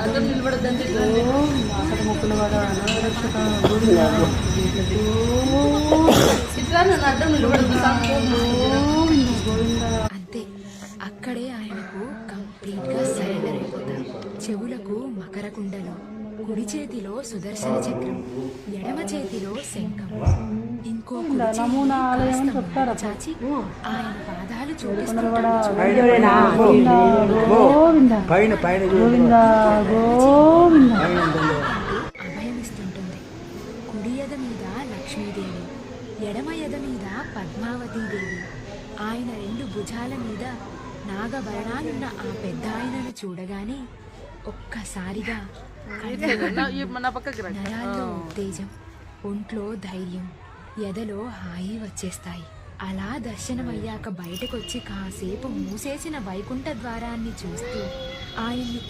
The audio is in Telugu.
అడ్డం నిలబడద్దండి. అక్కడ మొక్కులు కూడా రక్షక ఇట్లా నన్ను అడ్డం నిలబడద్దు. అంతే, అక్కడే ఆయనకు కంప్లీట్గా సరెండర్ అయిపోతారు. చెవులకు మకర కుండలు, కుడి చేతిలో సుదర్శన చక్రం, ఎడమ చేతిలో శంఖం, ఇంకో కుడి చేతిని కాస్త చాచి ఆయన పాదాలు చూపిస్తుంటాడు. అభయమిస్తుంటుంది. కుడి ఎద మీద లక్ష్మీదేవి, ఎడమ ఎద మీద పద్మావతీదేవి. ఆయన రెండు భుజాల మీద నాగభరణాలున్న ఆ పెద్ద ఆయనను చూడగానే ఒక్కసారిగా నరాల్లో ఉత్తేజం, ఒంట్లో ధైర్యం, ఎదలో హాయి వచ్చేస్తాయి. అలా దర్శనమయ్యాక బయటకొచ్చి కాసేపు మూసేసిన వైకుంఠ ద్వారాన్ని చూస్తూ ఆయన్ని